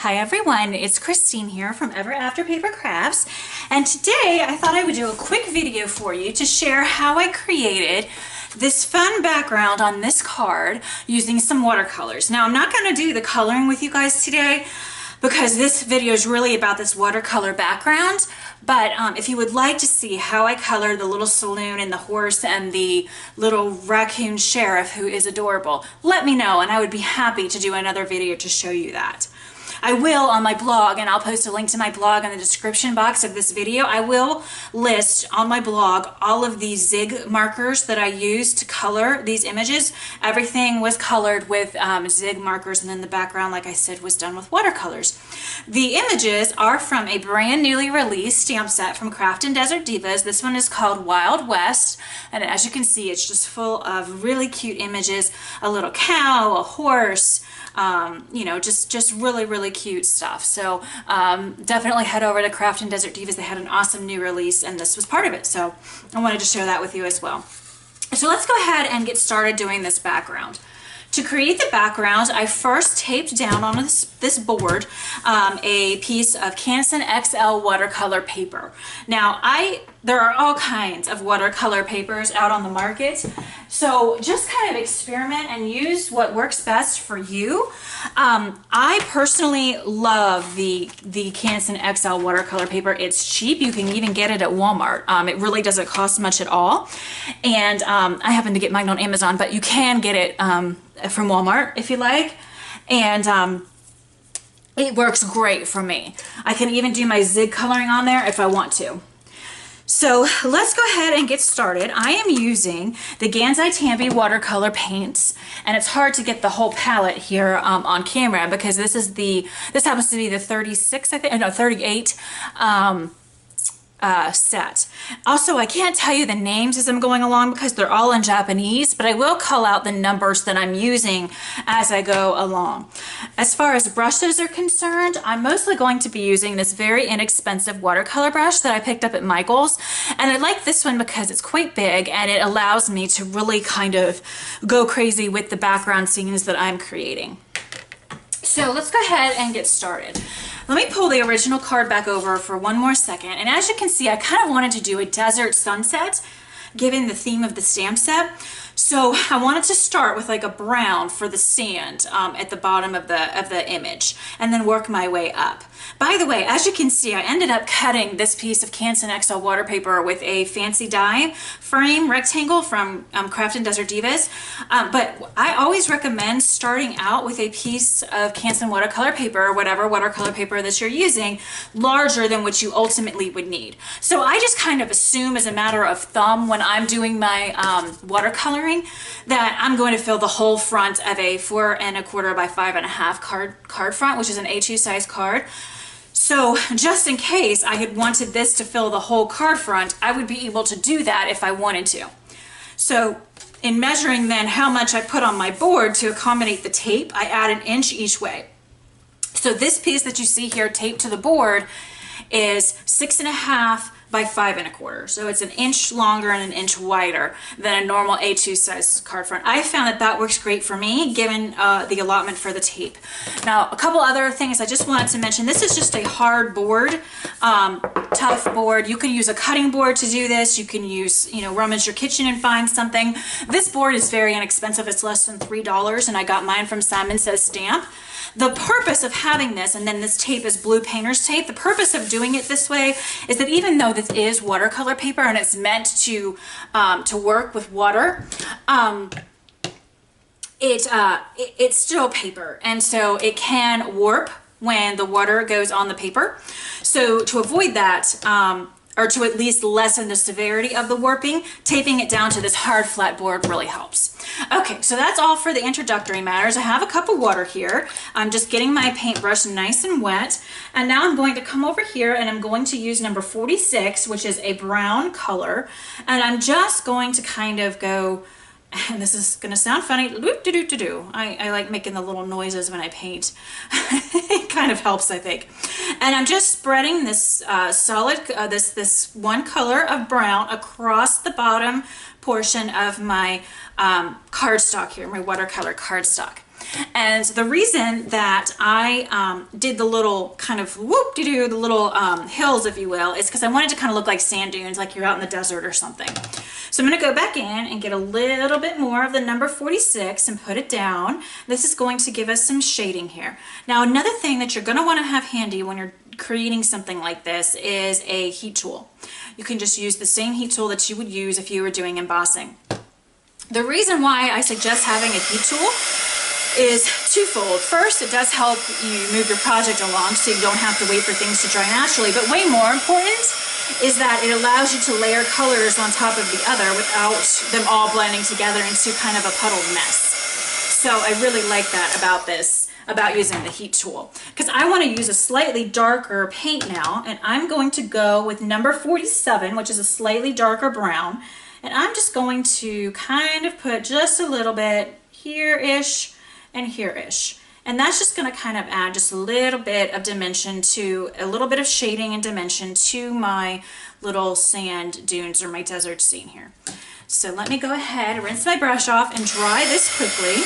Hi everyone, it's Christine here from Ever After Paper Crafts, and today I thought I would do a quick video for you to share how I created this fun background on this card using some watercolors. Now I'm not going to do the coloring with you guys today because this video is really about this watercolor background, but if you would like to see how I colored the little saloon and the horse and the little raccoon sheriff who is adorable, let me know and I would be happy to do another video to show you that. I will on my blog, and I'll post a link to my blog in the description box of this video. I will list on my blog all of these zig markers that I used to color these images. Everything was colored with zig markers, and then the background, like I said, was done with watercolors. The images are from a brand newly released stamp set from Craft and Desert Divas. This one is called Wild West, and as you can see, it's just full of really cute images. A little cow, a horse, you know, just really cute stuff. So definitely head over to Craft and Desert Divas. They had an awesome new release and this was part of it. So I wanted to share that with you as well. So let's go ahead and get started doing this background. To create the background, I first taped down on this board a piece of Canson XL watercolor paper. Now, there are all kinds of watercolor papers out on the market, so just kind of experiment and use what works best for you. I personally love the Canson XL watercolor paper. It's cheap. You can even get it at Walmart. It really doesn't cost much at all, and I happen to get mine on Amazon, but you can get it from Walmart if you like, and it works great for me. I can even do my zig coloring on there if I want to. So let's go ahead and get started. I am using the Gansai Tambi watercolor paints, and it's hard to get the whole palette here on camera because this happens to be the 36, I think, no, 38 set. Also, I can't tell you the names as I'm going along because they're all in Japanese, but I will call out the numbers that I'm using as I go along. As far as brushes are concerned, I'm mostly going to be using this very inexpensive watercolor brush that I picked up at Michael's, and I like this one because it's quite big and it allows me to really kind of go crazy with the background scenes that I'm creating. So let's go ahead and get started. Let me pull the original card back over for one more second, and as you can see, I kind of wanted to do a desert sunset given the theme of the stamp set. So I wanted to start with like a brown for the sand at the bottom of the image and then work my way up. By the way, as you can see, I ended up cutting this piece of Canson XL water paper with a fancy die frame rectangle from Craft and Desert Divas. But I always recommend starting out with a piece of Canson watercolor paper, or whatever watercolor paper that you're using, larger than what you ultimately would need. So I just kind of assume as a matter of thumb when I'm doing my watercoloring that I'm going to fill the whole front of a 4 1/4 by 5 1/2 card front, which is an A2 size card. So just in case I had wanted this to fill the whole card front, I would be able to do that if I wanted to. So in measuring then how much I put on my board to accommodate the tape, I add 1 inch each way. So this piece that you see here taped to the board is 6 1/2 by 5 1/4. So it's 1 inch longer and 1 inch wider than a normal A2 size card front. I found that that works great for me given the allotment for the tape. Now, a couple other things I just wanted to mention. This is just a hard board, tough board. You can use a cutting board to do this. You can use, you know, rummage your kitchen and find something. This board is very inexpensive. It's less than $3, and I got mine from Simon Says Stamp. The purpose of having this, and then this tape is blue painter's tape, the purpose of doing it this way is that even though this is watercolor paper and it's meant to work with water, it's still paper, and so it can warp when the water goes on the paper. So to avoid that, or to at least lessen the severity of the warping, taping it down to this hard flat board really helps. Okay, so that's all for the introductory matters. I have a cup of water here. I'm just getting my paintbrush nice and wet, and now I'm going to come over here and I'm going to use number 46, which is a brown color, and I'm just going to kind of go, and this is going to sound funny, I like making the little noises when I paint. It kind of helps, I think. And I'm just spreading this this one color of brown across the bottom portion of my cardstock here, my watercolor cardstock. And the reason that I did the little kind of whoop-de-doo, the little hills, if you will, is because I wanted to kind of look like sand dunes, like you're out in the desert or something. So I'm going to go back in and get a little bit more of the number 46 and put it down. This is going to give us some shading here. Now, another thing that you're going to want to have handy when you're creating something like this is a heat tool. You can just use the same heat tool that you would use if you were doing embossing. The reason why I suggest having a heat tool is twofold. First, it does help you move your project along so you don't have to wait for things to dry naturally, but way more important is that it allows you to layer colors on top of the other without them all blending together into kind of a puddled mess. So I really like that about this, about using the heat tool, because I want to use a slightly darker paint now, and I'm going to go with number 47, which is a slightly darker brown, and I'm just going to kind of put just a little bit here-ish and here-ish. And that's just going to kind of add just a little bit of dimension to, a little bit of shading and dimension to my little sand dunes or my desert scene here. So let me go ahead, rinse my brush off and dry this quickly.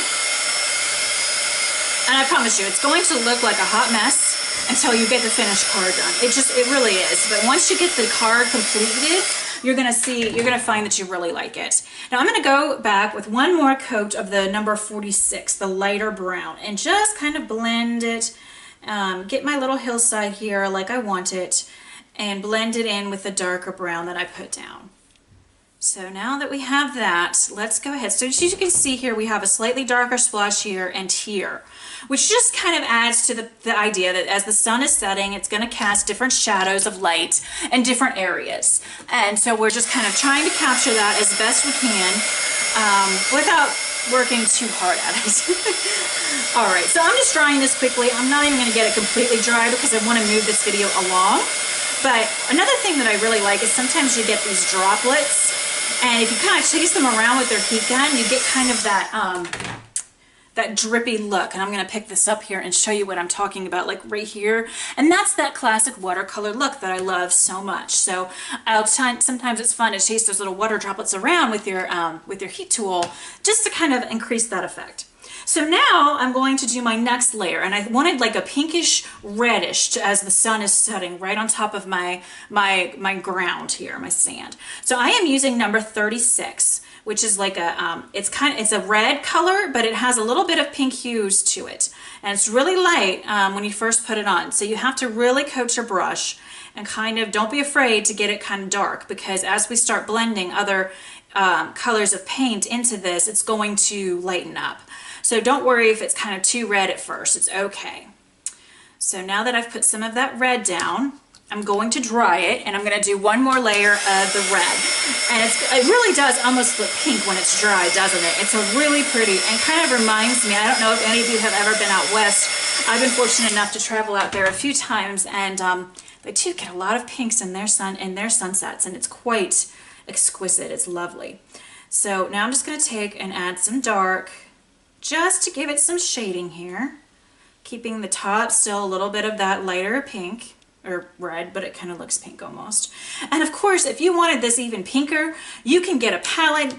And I promise you, it's going to look like a hot mess until you get the finished card done. It really is. But once you get the card completed, you're going to find that you really like it. Now I'm going to go back with one more coat of the number 46, the lighter brown, and just kind of blend it, get my little hillside here like I want it, and blend it in with the darker brown that I put down. So now that we have that, let's go ahead. So as you can see here, we have a slightly darker splotch here and here, which just kind of adds to the idea that as the sun is setting, it's going to cast different shadows of light in different areas. And so we're just kind of trying to capture that as best we can without working too hard at it. All right, so I'm just drying this quickly. I'm not even going to get it completely dry because I want to move this video along. But another thing that I really like is sometimes you get these droplets, and if you kind of chase them around with their heat gun, you get kind of that that drippy look. And I'm going to pick this up here and show you what I'm talking about, like right here. And that's that classic watercolor look that I love so much. So sometimes it's fun to chase those little water droplets around with your heat tool just to kind of increase that effect. So now I'm going to do my next layer, and I wanted like a pinkish reddish as the sun is setting right on top of my ground here, my sand. So I am using number 36, which is like a it's a red color, but it has a little bit of pink hues to it, and it's really light when you first put it on. So you have to really coat your brush and kind of don't be afraid to get it kind of dark, because as we start blending other colors of paint into this, it's going to lighten up. So don't worry if it's kind of too red at first, it's okay. So now that I've put some of that red down, I'm going to dry it, and I'm going to do one more layer of the red. And it really does almost look pink when it's dry, doesn't it? It's a really pretty, and kind of reminds me, I don't know if any of you have ever been out west. I've been fortunate enough to travel out there a few times, and they do get a lot of pinks in their sunsets, and it's quite exquisite. It's lovely. So now I'm just going to take and add some dark, just to give it some shading here, keeping the top still a little bit of that lighter pink or red, but it kind of looks pink almost. And of course, if you wanted this even pinker, you can get a palette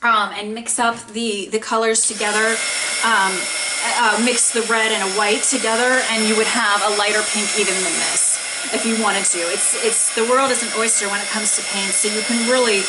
and mix up the colors together, mix the red and a white together, and you would have a lighter pink even than this if you wanted to. It's the world is an oyster when it comes to paint, so you can really,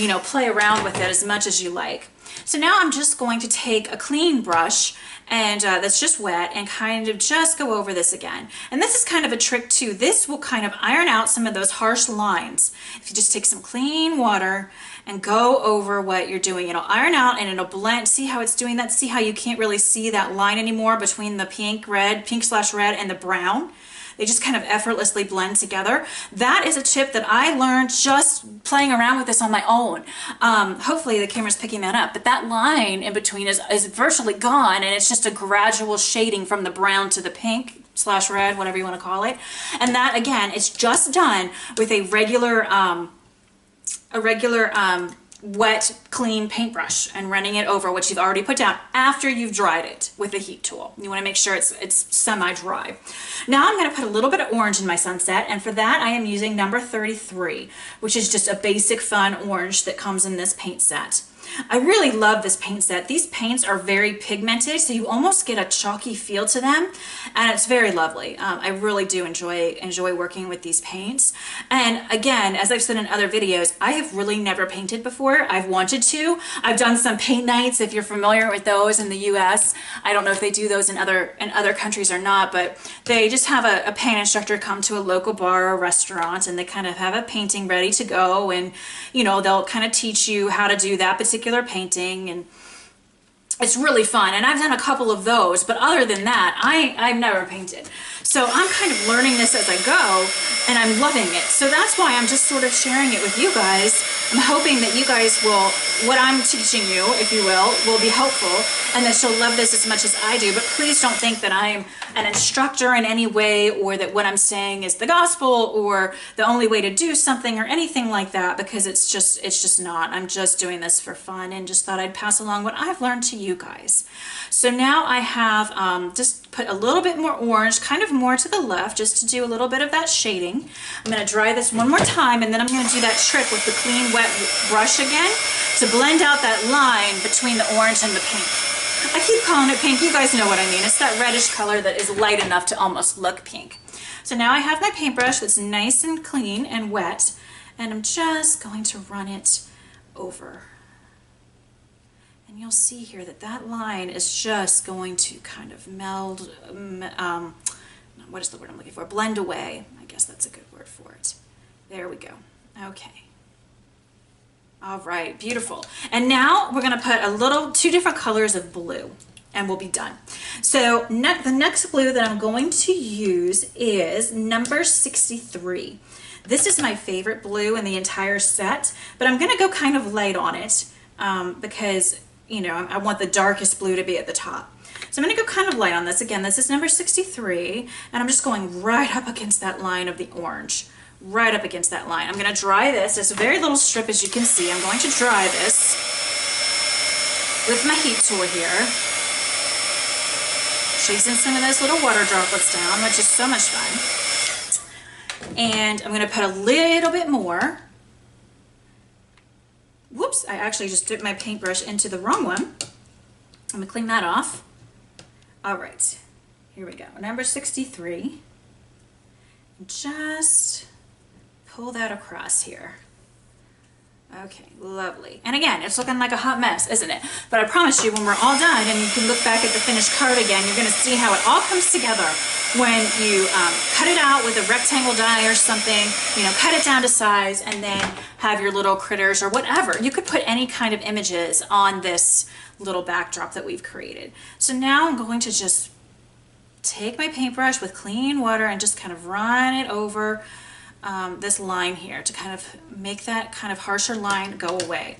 you know, play around with it as much as you like. So now I'm just going to take a clean brush, and that's just wet, and kind of just go over this again. And this is kind of a trick too. This will kind of iron out some of those harsh lines. If you just take some clean water and go over what you're doing, it'll iron out and it'll blend. See how it's doing that? See how you can't really see that line anymore between the pink/red and the brown? They just kind of effortlessly blend together. That is a tip that I learned just playing around with this on my own. Hopefully the camera's picking that up, but that line in between is virtually gone, and it's just a gradual shading from the brown to the pink/red, whatever you want to call it. And that, again, is just done with a regular wet, clean paintbrush and running it over what you've already put down after you've dried it with a heat tool. You want to make sure it's semi-dry. Now I'm going to put a little bit of orange in my sunset, and for that I am using number 33, which is just a basic fun orange that comes in this paint set. I really love this paint set. These paints are very pigmented, so you almost get a chalky feel to them, and it's very lovely. I really do enjoy working with these paints. And again, as I've said in other videos, I have really never painted before. I've wanted to. I've done some paint nights, if you're familiar with those in the US. I don't know if they do those in other countries or not, but they just have a paint instructor come to a local bar or restaurant, and they kind of have a painting ready to go, and you know, they'll kind of teach you how to do that particular painting, and it's really fun. And I've done a couple of those, but other than that, I've never painted. So I'm kind of learning this as I go, and I'm loving it. So that's why I'm just sort of sharing it with you guys. I'm hoping that you guys will, what I'm teaching you, if you will be helpful, and that you'll love this as much as I do. But please don't think that I'm an instructor in any way, or that what I'm saying is the gospel or the only way to do something or anything like that, because it's just not. I'm just doing this for fun, and just thought I'd pass along what I've learned to you guys. So now I have just put a little bit more orange, kind of more to the left, just to do a little bit of that shading. I'm going to dry this one more time, and then I'm going to do that trick with the clean wet brush again to blend out that line between the orange and the pink. I keep calling it pink. You guys know what I mean. It's that reddish color that is light enough to almost look pink. So now I have my paintbrush that's nice and clean and wet, and I'm just going to run it over. And you'll see here that that line is just going to kind of meld, what is the word I'm looking for? Blend away. I guess that's a good word for it. There we go. Okay. All right, beautiful. And now we're going to put two different colors of blue, and we'll be done. So the next blue that I'm going to use is number 63. This is my favorite blue in the entire set, but I'm going to go kind of light on it because, you know, I want the darkest blue to be at the top. So I'm going to go kind of light on this. Again, this is number 63, and I'm just going right up against that line of the orange. Right up against that line. I'm going to dry this. It's a very little strip, as you can see. I'm going to dry this with my heat tool here, chasing some of those little water droplets down, which is so much fun. And I'm going to put a little bit more. Whoops, I actually just dipped my paintbrush into the wrong one. I'm going to clean that off. All right, here we go. Number 63. Just pull that across here. Okay, lovely. And again, it's looking like a hot mess, isn't it? But I promise you, when we're all done and you can look back at the finished card again, you're going to see how it all comes together when you cut it out with a rectangle die or something, you know, cut it down to size, and then have your little critters or whatever. You could put any kind of images on this little backdrop that we've created. So now I'm going to just take my paintbrush with clean water and just kind of run it over this line here to kind of make that kind of harsher line go away.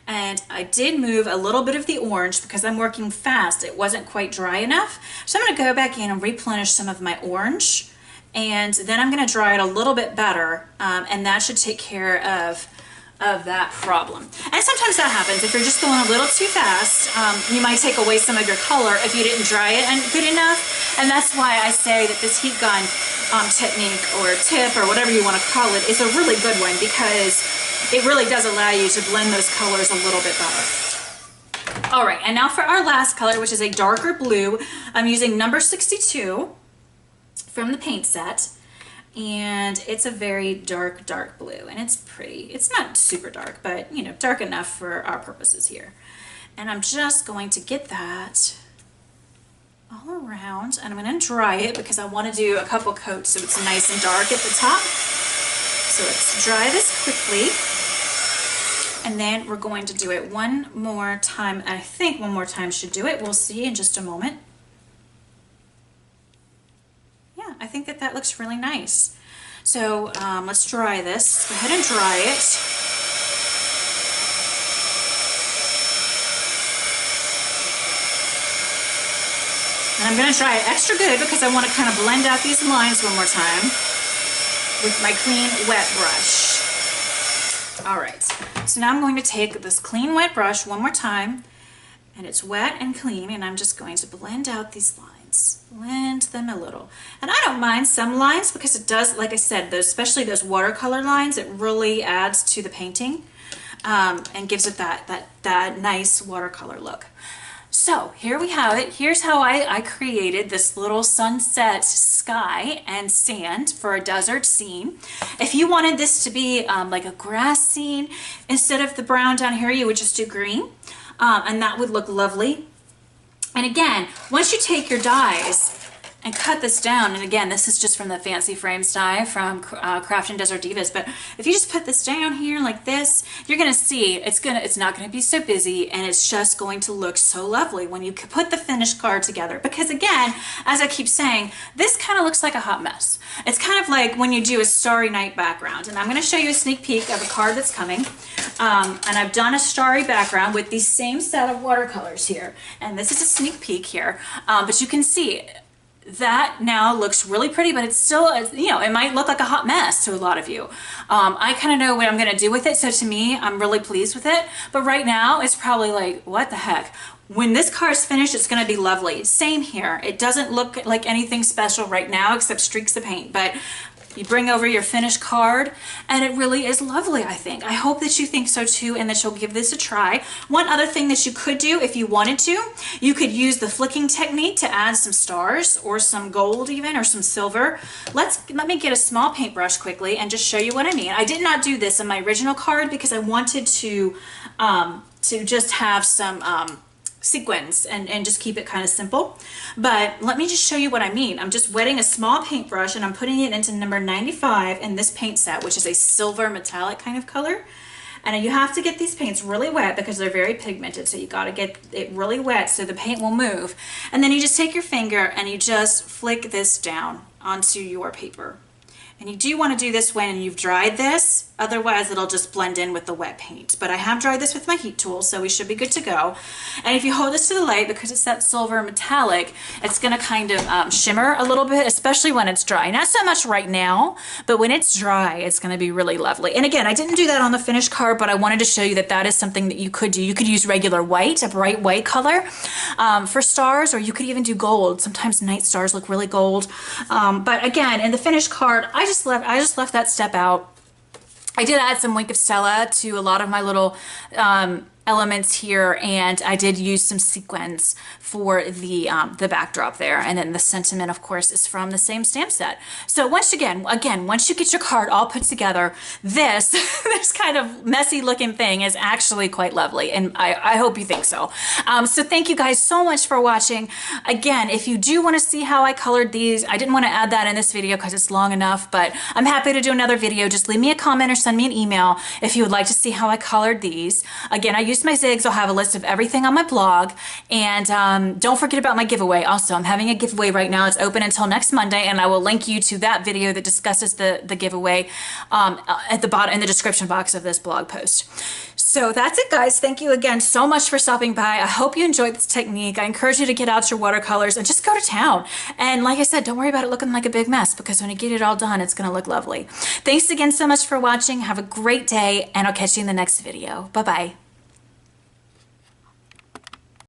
And I did move a little bit of the orange because I'm working fast. It wasn't quite dry enough. So I'm going to go back in and replenish some of my orange, and then I'm going to dry it a little bit better, and that should take care of that problem. And sometimes that happens. If you're just going a little too fast, you might take away some of your color if you didn't dry it good enough. And that's why I say that this heat gun technique or tip or whatever you want to call it is a really good one, because it really does allow you to blend those colors a little bit better. All right, and now for our last color, which is a darker blue. I'm using number 62 from the paint set. And it's a very dark blue, and it's pretty. It's not super dark, but you know, dark enough for our purposes here. And I'm just going to get that all around, and I'm going to dry it because I want to do a couple coats so it's nice and dark at the top. So let's dry this quickly, and then we're going to do it one more time. I think one more time should do it. We'll see in just a moment. I think that looks really nice. So let's dry this. Let's go ahead and dry it. And I'm going to dry it extra good because I want to kind of blend out these lines one more time with my clean wet brush. All right, so now I'm going to take this clean wet brush one more time, and it's wet and clean, and I'm just going to blend out these lines. Blend them a little. And I don't mind some lines because it does, like I said, especially those watercolor lines, it really adds to the painting. and gives it that nice watercolor look. So here we have it. Here's how I created this little sunset sky and sand for a desert scene. If you wanted this to be like a grass scene, instead of the brown down here, you would just do green, and that would look lovely. And again, once you take your dies and cut this down, and again, this is just from the Fancy Frames die from Craft and Desert Divas, but if you just put this down here like this, you're gonna see it's not gonna be so busy, and it's just going to look so lovely when you put the finished card together. Because again, as I keep saying, this kind of looks like a hot mess. It's kind of like when you do a Starry Night background, and I'm gonna show you a sneak peek of a card that's coming. And I've done a starry background with the same set of watercolors here, and this is a sneak peek here, but you can see that now looks really pretty, but it's still, you know, it might look like a hot mess to a lot of you. I kind of know what I'm going to do with it, so to me, I'm really pleased with it. But right now, it's probably like, what the heck? When this card's finished, it's going to be lovely. Same here. It doesn't look like anything special right now except streaks of paint, but you bring over your finished card and it really is lovely, I think. I hope that you think so too, and that you'll give this a try. One other thing that you could do if you wanted to, you could use the flicking technique to add some stars or some gold even, or some silver. Let me get a small paintbrush quickly and just show you what I mean. I did not do this in my original card because I wanted to just have some sequins and just keep it kind of simple. But let me just show you what I mean. I'm just wetting a small paintbrush and I'm putting it into number 95 in this paint set, which is a silver metallic kind of color. And you have to get these paints really wet because they're very pigmented, so you got to get it really wet so the paint will move. And then you just take your finger and you just flick this down onto your paper. And you do want to do this when you've dried this, otherwise it'll just blend in with the wet paint. But I have dried this with my heat tool, so we should be good to go. And if you hold this to the light, because it's that silver metallic, it's going to kind of shimmer a little bit, especially when it's dry. Not so much right now, but when it's dry, it's going to be really lovely. And again, I didn't do that on the finished card, but I wanted to show you that that is something that you could do. You could use regular white, a bright white color, for stars, or you could even do gold. Sometimes night stars look really gold. But again, in the finished card, I just left that step out. I did add some Wink of Stella to a lot of my little elements here, and I did use some sequins for the backdrop there, and then the sentiment, of course, is from the same stamp set. So once you get your card all put together, this kind of messy looking thing is actually quite lovely, and I hope you think so. So thank you guys so much for watching. Again, if you do want to see how I colored these, I didn't want to add that in this video because it's long enough, but I'm happy to do another video. Just leave me a comment or send me an email if you would like to see how I colored these. Again, I used my zigs. I'll have a list of everything on my blog, and don't forget about my giveaway. Also, I'm having a giveaway right now. It's open until next Monday, and I will link you to that video that discusses the giveaway at the bottom in the description box of this blog post. So that's it, guys. Thank you again so much for stopping by. I hope you enjoyed this technique. I encourage you to get out your watercolors and just go to town. And like I said, don't worry about it looking like a big mess, because when you get it all done, it's going to look lovely. Thanks again so much for watching. Have a great day, and I'll catch you in the next video. Bye-bye.